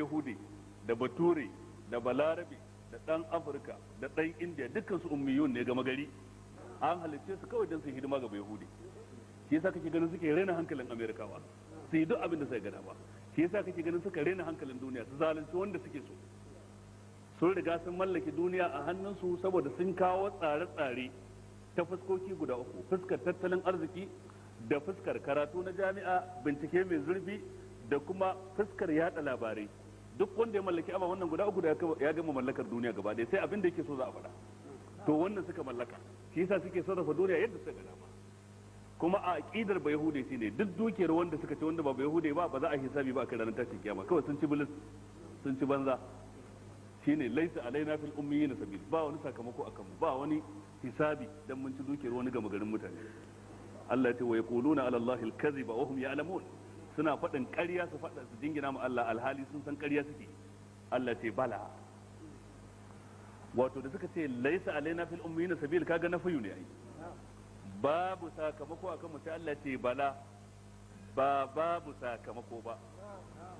Yahudi da Bature da Balarabe da ɗan Afirka da ɗan Indiya dukkan su ummiyun ne gama gari, an halicce su kawai don su hidima ga Yahudi. Shi yasa kake ganin suke rena hankalin Amerikawa su yi duk abin da suka gada ba. Shi yasa kake ganin suka rena hankalin duniya su zalunci wanda suke so. Sun riga sun mallaki duniya a hannunsu saboda sun kawo tsare-tsare ta fuskoki guda uku: fuskar tattalin arziki, da fuskar karatu na jami'a, bincike mai zurfi, da kuma fuskar yada labarai. Duk wanda ya mallaki amma wannan guda uku da ya gama mallakar duniya gaba ɗaya, sai abin da yake so za a faɗa. To wannan suka mallaka, shi yasa suke sarrafa duniya yadda suka gada ba. Kuma a aqidar ba yahude shine duk dukiyar wanda suka ci wanda ba yahude ba za a hisabi ba a kai ranar tashin kiyama, kawai sun ci bilis, sun ci banza. Shine laisa alaina fil ummiyina sabil, ba wani sakamako akan mu, ba wani hisabi dan mun ci dukiyar wani gama garin mutane. Allah ya ce wa yaquluna ala allahi al-kadhiba wa hum ya'lamun, suna faɗin ƙarya su faɗa su jingina ma Allah alhali sun san ƙarya suke. Allah ce bala, wato da suka ce laisa alaina fil ummiyina sabil, kaga nafiyu ne ai, babu sakamako akan mu, sai Allah ce bala, ba babu sakamako ba.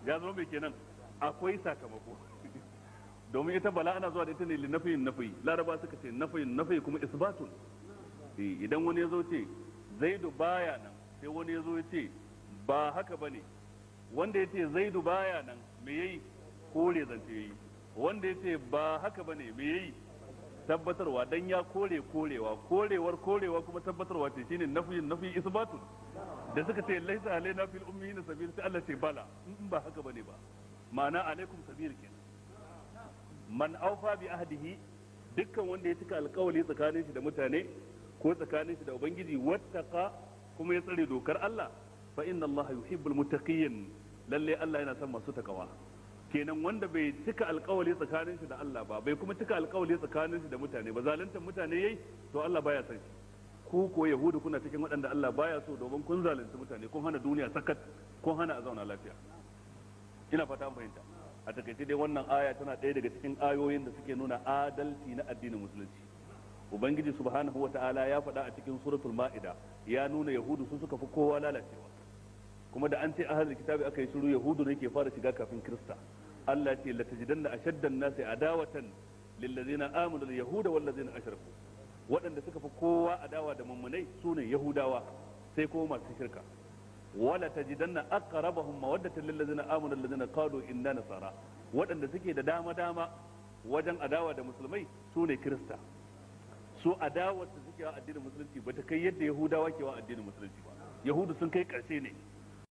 Ya zama mai kenan, akwai sakamako. Domin ita bala ana zuwa da ita ne li nafiyin nafi, laraba suka ce nafiyin nafi kuma isbatun. Idan wani ya zo ce zaidu baya nan, sai wani ya zo ya ce ba haka bane, wanda ya ce zaidu baya nan me yayi? Kore zance yayi. Wanda ya ce ba haka bane me yayi? Tabbatarwa, dan ya kore korewa, korewa kuma tabbatarwa ce, shine nafiyin nafi isbatun. Da suka ce laisa alaina fil ummiyina sabil, sai Allah ce bala, in ba haka bane ba, ma'ana alaikum sabil kenan. Man aufa bi ahdihi, dukkan wanda ya cika alkawali tsakanin shi da mutane ko tsakanin shi da ubangiji, wattaqa kuma ya tsare dokar Allah, fa inna Allah yuhibbul muttaqin, lalle Allah yana son masu takawa. Kenan wanda bai cika alkawali tsakanin shi da Allah ba, bai kuma cika alkawali tsakanin shi da mutane ba, zaluntar mutane yayi, to Allah baya son shi. Ku ko yahudu kuna cikin waɗanda Allah baya so, domin kun zalunci mutane, kun hana duniya sakat, kun hana a zauna lafiya. Ina fata an fahimta. A takaice dai wannan aya tana ɗaya daga cikin ayoyin da suke nuna adalci na addinin musulunci. Ubangiji subhanahu wa ta'ala ya faɗa a cikin suratul ma'ida, ya nuna yahudu su suka fi kowa lalacewa. Kuma da an ce ahlul kitabi aka yi shiru, yahudu ne ke fara shiga kafin kirista. Allah ce la tajidanna ashaddan nasi adawatan lil ladzina amanu al yahuda wal ladzina ashraku. Waɗanda suka fi kowa adawa da mummunai sune yahudawa, sai kuma masu shirka. wala tajidanna aqrabahum mawaddatan lil ladzina amanu alladhina qalu inna nasara, waɗanda suke da dama wajen adawa da musulmai su ne kirista. Su adawar da suke wa addinin musulunci ba ta kai yadda yahudawa ke wa addinin musulunci ba. Yahudu sun kai ƙarshe ne.